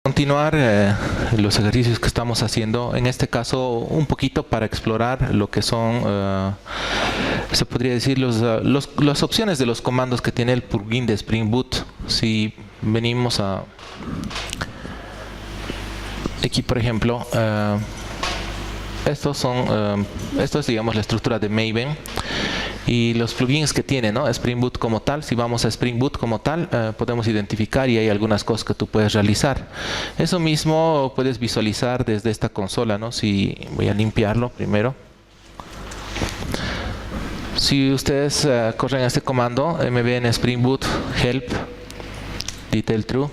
Continuar los ejercicios que estamos haciendo, en este caso un poquito para explorar lo que son, se podría decir, las opciones de los comandos que tiene el plugin de Spring Boot. Si venimos a aquí, por ejemplo, esto es, digamos, la estructura de Maven y los plugins que tiene, ¿no? Spring Boot como tal. Si vamos a Spring Boot como tal, podemos identificar y hay algunas cosas que tú puedes realizar. Eso mismo puedes visualizar desde esta consola, ¿no? Si voy a limpiarlo primero. Si ustedes corren este comando mvn Spring Boot help detail true,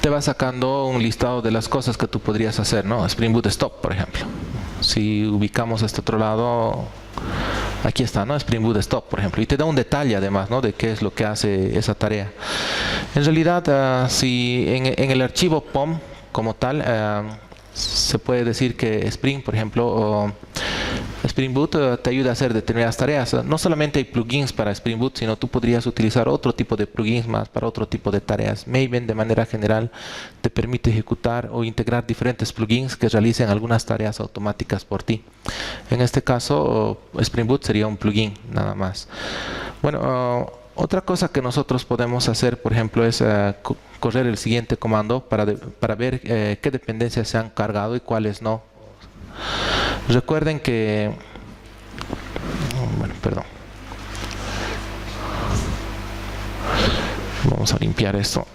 te va sacando un listado de las cosas que tú podrías hacer, ¿no? Spring Boot Stop, por ejemplo. Si ubicamos este otro lado, aquí está, ¿no? Spring Boot Stop, por ejemplo. Y te da un detalle además, ¿no? De qué es lo que hace esa tarea. En realidad, si en el archivo POM como tal, se puede decir que Spring, por ejemplo, Spring Boot te ayuda a hacer determinadas tareas. No solamente hay plugins para Spring Boot, sino tú podrías utilizar otro tipo de plugins más para otro tipo de tareas. Maven, de manera general, te permite ejecutar o integrar diferentes plugins que realicen algunas tareas automáticas por ti. En este caso, Spring Boot sería un plugin, nada más. Bueno, otra cosa que nosotros podemos hacer, por ejemplo, es correr el siguiente comando para ver qué dependencias se han cargado y cuáles no. Recuerden que, bueno, perdón, vamos a limpiar esto.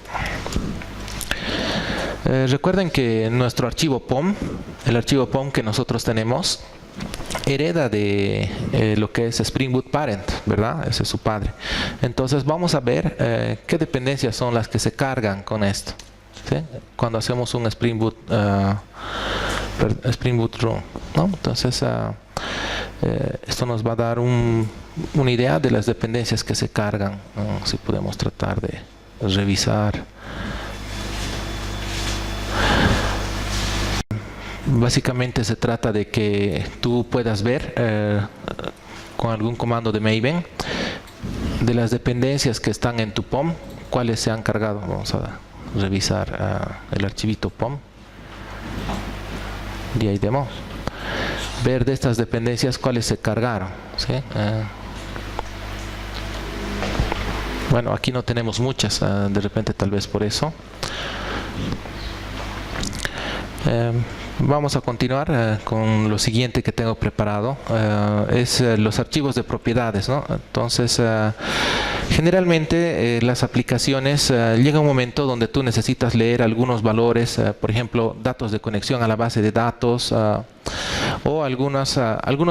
Recuerden que nuestro archivo POM, el archivo POM que nosotros tenemos, hereda de lo que es Spring Boot Parent, ¿verdad? Ese es su padre. Entonces vamos a ver qué dependencias son las que se cargan con esto, ¿sí? Cuando hacemos un Spring Boot Run, ¿no? Entonces esto nos va a dar una idea de las dependencias que se cargan, ¿no? Si podemos tratar de revisar. Básicamente se trata de que tú puedas ver con algún comando de Maven de las dependencias que están en tu POM, cuáles se han cargado. Vamos a revisar el archivito POM. Demo. Ver de estas dependencias cuáles se cargaron, ¿sí? Bueno, aquí no tenemos muchas, de repente tal vez por eso. Vamos a continuar con lo siguiente que tengo preparado, es los archivos de propiedades, ¿no? Entonces, generalmente las aplicaciones llega un momento donde tú necesitas leer algunos valores, por ejemplo, datos de conexión a la base de datos o algunos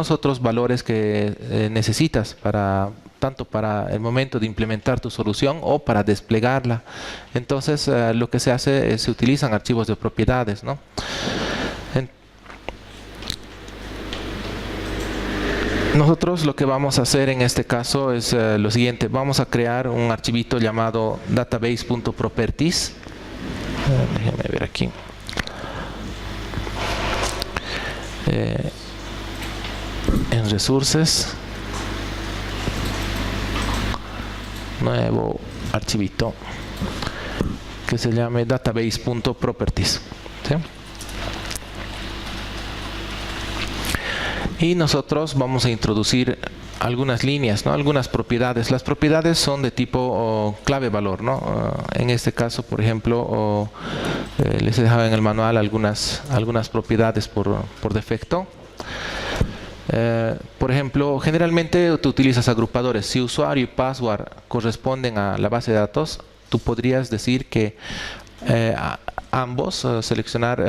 otros valores que necesitas tanto para el momento de implementar tu solución o para desplegarla. Entonces, lo que se hace es se utilizan archivos de propiedades, ¿no? Nosotros lo que vamos a hacer en este caso es lo siguiente. Vamos a crear un archivito llamado database.properties. Déjenme ver aquí. En resources, nuevo archivito que se llame database.properties, ¿sí? Y nosotros vamos a introducir algunas líneas, ¿no? Algunas propiedades. Las propiedades son de tipo clave valor, ¿no? En este caso, por ejemplo, les he dejado en el manual algunas propiedades por defecto. Por ejemplo, generalmente tú utilizas agrupadores. Si usuario y password corresponden a la base de datos, tú podrías decir que ambos seleccionar,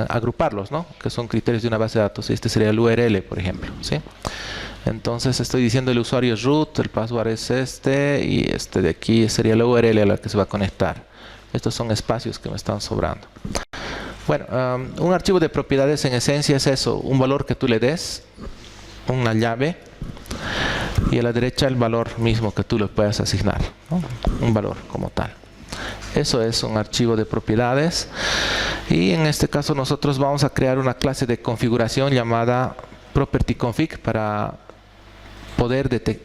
agruparlos, ¿no? Que son criterios de una base de datos. Este sería el URL, por ejemplo, ¿sí? Entonces estoy diciendo el usuario es root, el password es este y este de aquí sería la URL a la que se va a conectar. Estos son espacios que me están sobrando. Bueno, un archivo de propiedades en esencia es eso, un valor que tú le des, una llave y a la derecha el valor mismo que tú le puedas asignar, ¿no? Un valor como tal. Eso es un archivo de propiedades y en este caso nosotros vamos a crear una clase de configuración llamada property config para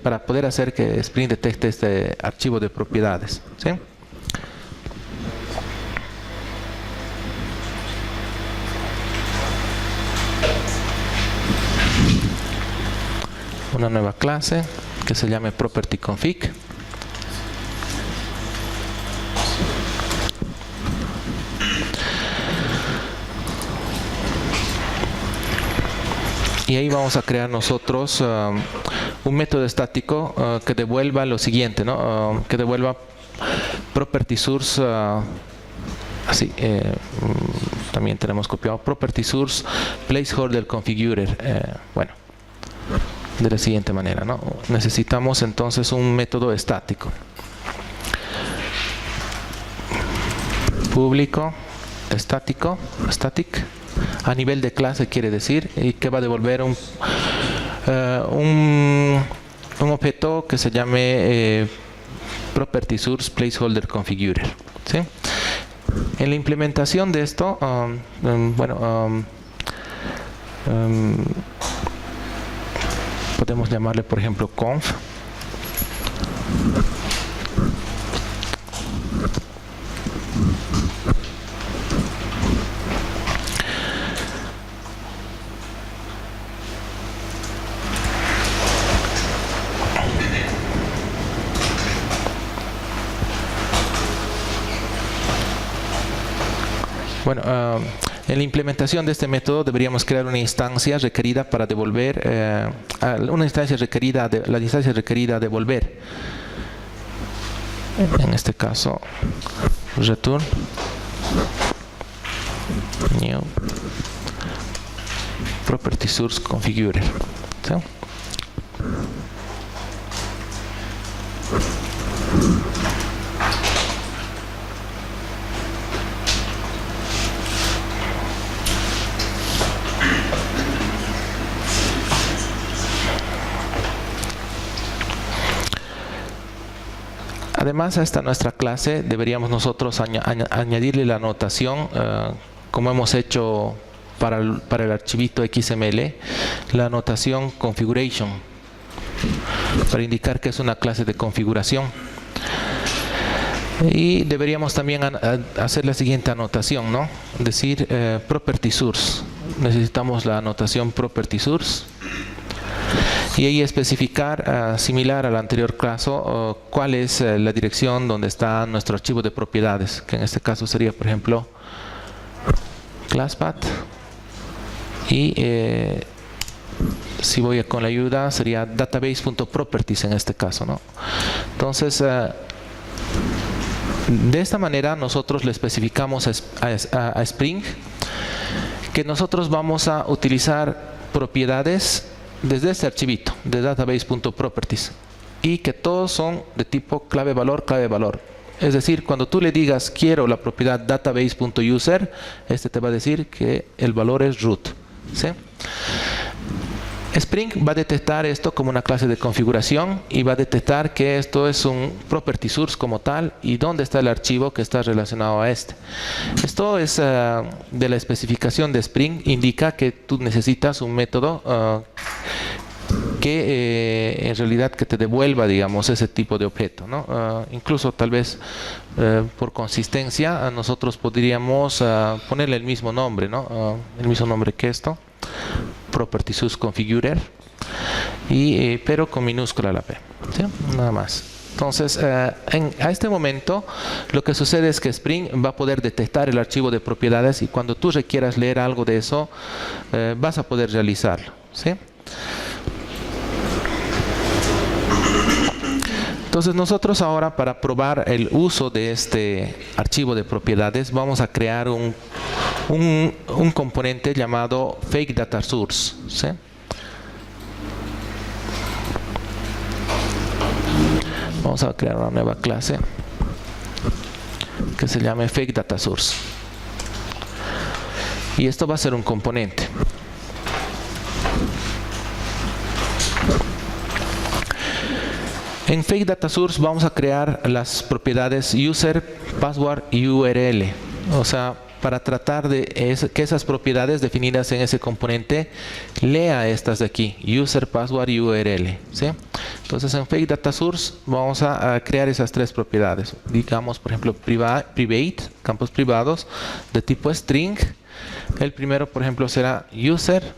para poder hacer que Spring detecte este archivo de propiedades, ¿sí? Una nueva clase que se llame propertyConfig. Y ahí vamos a crear nosotros un método estático que devuelva lo siguiente, ¿no? Que devuelva property source, así, también tenemos copiado property source placeholder configurer, bueno, de la siguiente manera, ¿no? Necesitamos entonces un método estático. Público, estático, static. A nivel de clase quiere decir, y que va a devolver un objeto que se llame property source placeholder configurer, ¿sí? En la implementación de esto, podemos llamarle por ejemplo conf. Bueno, en la implementación de este método deberíamos crear una instancia requerida para devolver, la instancia requerida a devolver. En este caso, return new property source configurer, ¿sí? Además, a esta nuestra clase deberíamos nosotros añadirle la anotación, como hemos hecho para el archivito XML, la anotación configuration, para indicar que es una clase de configuración. Y deberíamos también hacer la siguiente anotación, ¿no? Decir property source. Necesitamos la anotación property source. Y ahí especificar, similar al anterior caso, cuál es la dirección donde está nuestro archivo de propiedades, que en este caso sería, por ejemplo, classpath. Y si voy con la ayuda, sería database.properties en este caso, ¿no? Entonces, de esta manera nosotros le especificamos a Spring que nosotros vamos a utilizar propiedades desde este archivito de database.properties y que todos son de tipo clave valor, clave valor. Es decir, cuando tú le digas quiero la propiedad database.user, este te va a decir que el valor es root, ¿sí? Spring va a detectar esto como una clase de configuración y va a detectar que esto es un property source como tal y dónde está el archivo que está relacionado a este. Esto es de la especificación de Spring, indica que tú necesitas un método que en realidad que te devuelva, digamos, ese tipo de objeto, ¿no? Incluso tal vez por consistencia nosotros podríamos ponerle el mismo nombre, ¿no? El mismo nombre que esto, property source configurer, pero con minúscula la p, ¿sí? Nada más. Entonces, a este momento lo que sucede es que Spring va a poder detectar el archivo de propiedades y cuando tú requieras leer algo de eso, vas a poder realizarlo, ¿sí? Entonces nosotros ahora, para probar el uso de este archivo de propiedades, vamos a crear un componente llamado fake data source, ¿sí? Vamos a crear una nueva clase que se llame fake data source y esto va a ser un componente. En fake data source vamos a crear las propiedades user, password y URL. O sea, para tratar de que esas propiedades definidas en ese componente lea estas de aquí, user, password y URL, ¿sí? Entonces en fake data source vamos a crear esas tres propiedades. Digamos, por ejemplo, private, campos privados de tipo string. El primero, por ejemplo, será user.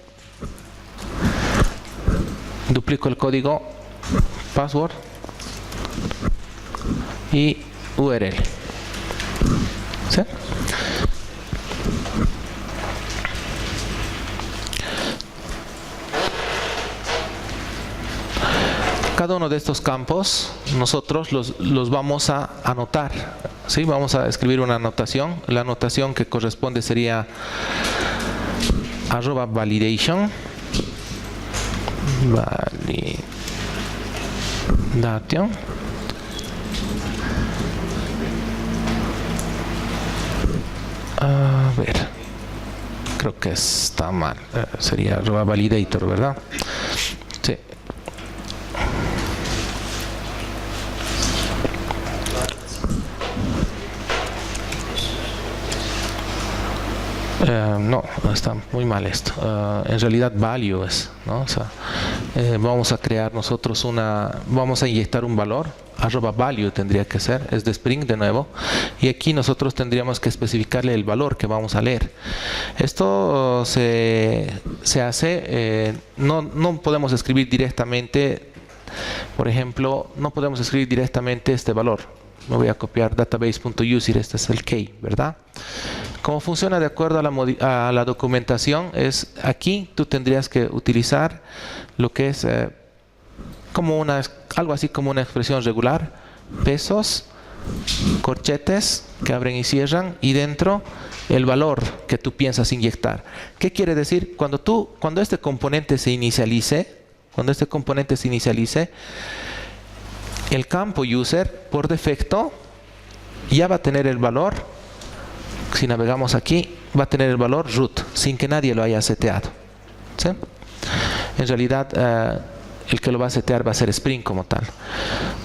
Duplico el código, password y URL. ¿Sí? Cada uno de estos campos nosotros los vamos a anotar, ¿sí? Vamos a escribir una anotación. La anotación que corresponde sería @validation, validation, a ver, creo que está mal, sería @validator, ¿verdad? Sí. No, está muy mal esto. En realidad value es, ¿no? O sea, vamos a crear nosotros vamos a inyectar un valor, @value tendría que ser, es de Spring de nuevo, y aquí nosotros tendríamos que especificarle el valor que vamos a leer. Esto se hace, no podemos escribir directamente, por ejemplo, no podemos escribir directamente este valor. Me voy a copiar database.user, este es el key, ¿verdad? Como funciona de acuerdo a la documentación, es aquí tú tendrías que utilizar lo que es algo así como una expresión regular, pesos, corchetes que abren y cierran, y dentro el valor que tú piensas inyectar. ¿Qué quiere decir? Cuando este componente se inicialice, el campo user por defecto ya va a tener el valor. Si navegamos aquí, va a tener el valor root, sin que nadie lo haya seteado, ¿sí? En realidad, el que lo va a setear va a ser Spring como tal.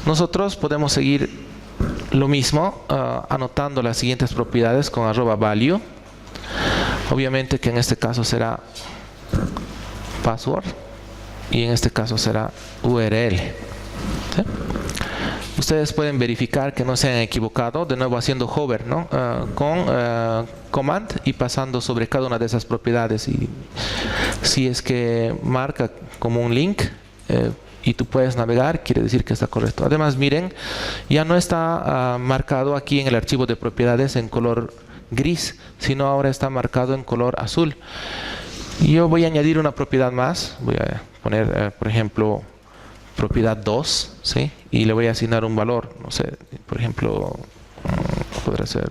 Nosotros podemos seguir lo mismo, anotando las siguientes propiedades con @value. Obviamente que en este caso será password y en este caso será URL, ¿sí? Ustedes pueden verificar que no se han equivocado, de nuevo haciendo hover, ¿no? Con command y pasando sobre cada una de esas propiedades, y si es que marca como un link y tú puedes navegar, quiere decir que está correcto. Además, miren, ya no está marcado aquí en el archivo de propiedades en color gris, sino ahora está marcado en color azul. Y yo voy a añadir una propiedad más, voy a poner, por ejemplo, propiedad 2, ¿sí? Y le voy a asignar un valor, no sé, por ejemplo, podrá ser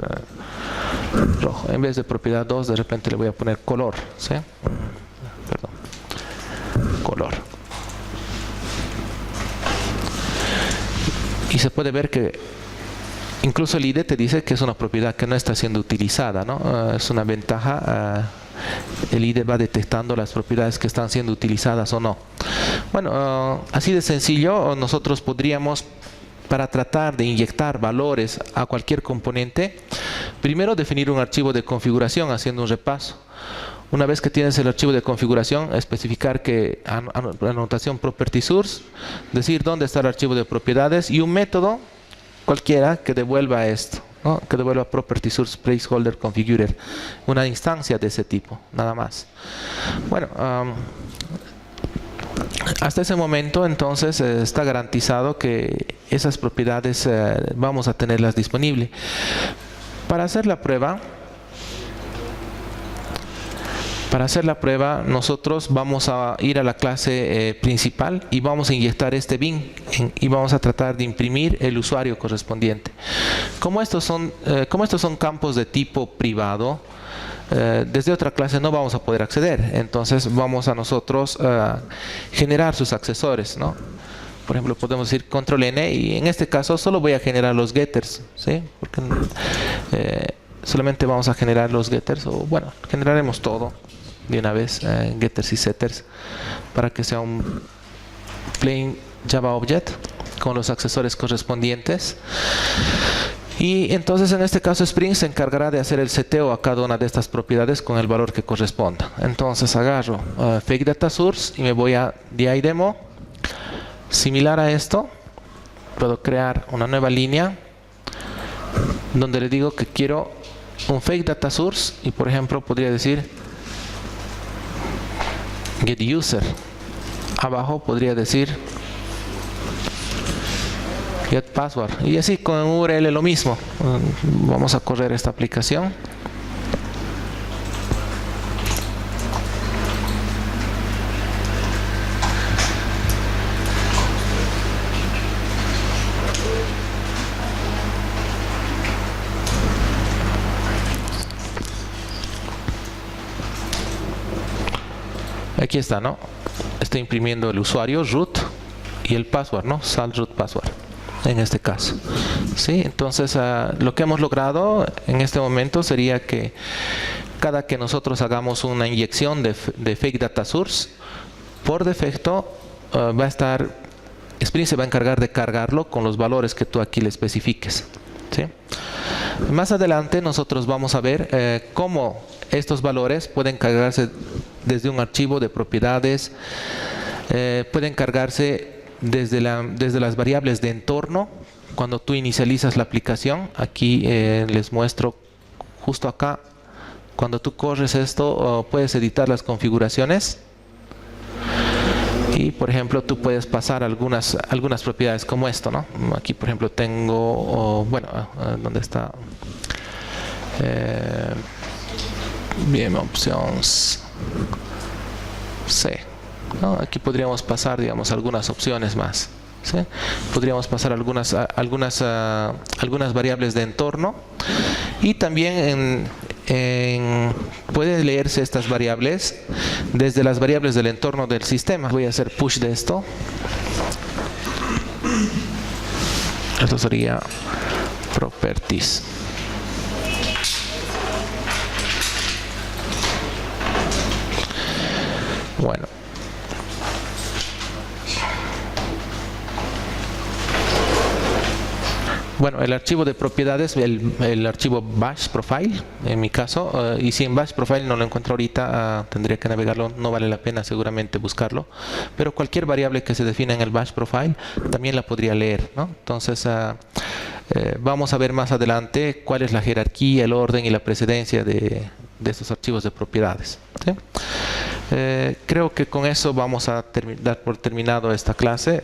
rojo. En vez de propiedad 2, de repente le voy a poner color, ¿sí? Perdón, color. Y se puede ver que incluso el IDE te dice que es una propiedad que no está siendo utilizada, ¿no? Es una ventaja. El IDE va detectando las propiedades que están siendo utilizadas o no. Bueno, así de sencillo, nosotros podríamos, para tratar de inyectar valores a cualquier componente, primero definir un archivo de configuración haciendo un repaso. Una vez que tienes el archivo de configuración, especificar que anotación property source, decir dónde está el archivo de propiedades y un método cualquiera que devuelva esto, ¿no? Que devuelva property source placeholder configurer, una instancia de ese tipo, nada más. Bueno, hasta ese momento entonces está garantizado que esas propiedades vamos a tenerlas disponibles. Para hacer la prueba, nosotros vamos a ir a la clase principal y vamos a inyectar este bin y vamos a tratar de imprimir el usuario correspondiente. Como estos son campos de tipo privado, desde otra clase no vamos a poder acceder. Entonces vamos a nosotros generar sus accesores, ¿no? Por ejemplo, podemos decir control N y en este caso solo voy a generar los getters, ¿sí? Porque solamente vamos a generar los getters, o bueno, generaremos todo de una vez, getters y setters, para que sea un plain Java Object con los accesores correspondientes. Y entonces en este caso Spring se encargará de hacer el seteo a cada una de estas propiedades con el valor que corresponda. Entonces agarro fake data source y me voy a DI demo. Similar a esto, puedo crear una nueva línea donde le digo que quiero un fake data source y por ejemplo podría decir get user. Abajo podría decir get password y así con URL lo mismo. Vamos a correr esta aplicación. Aquí está, ¿no? Está imprimiendo el usuario root y el password, ¿no? Salt root password en este caso. ¿Sí? Entonces lo que hemos logrado en este momento sería que cada que nosotros hagamos una inyección de fake data source, por defecto va a estar, Spring se va a encargar de cargarlo con los valores que tú aquí le especifiques. ¿Sí? Más adelante nosotros vamos a ver cómo estos valores pueden cargarse desde un archivo de propiedades, pueden cargarse desde las variables de entorno. Cuando tú inicializas la aplicación, aquí les muestro justo acá, cuando tú corres esto, puedes editar las configuraciones. Y por ejemplo tú puedes pasar algunas propiedades como esto, ¿no? Aquí por ejemplo tengo, ¿dónde está? Bien, opciones C, ¿no? Aquí podríamos pasar, digamos, algunas opciones más. ¿Sí? Podríamos pasar algunas variables de entorno y también pueden leerse estas variables desde las variables del entorno del sistema. Voy a hacer push de esto. Esto sería properties. Bueno, el archivo de propiedades, el archivo bash profile, en mi caso, y si en bash profile no lo encuentro ahorita, tendría que navegarlo, no vale la pena seguramente buscarlo, pero cualquier variable que se defina en el bash profile también la podría leer, ¿no? Entonces, vamos a ver más adelante cuál es la jerarquía, el orden y la precedencia de estos archivos de propiedades. ¿Sí? Creo que con eso vamos a dar por terminado esta clase.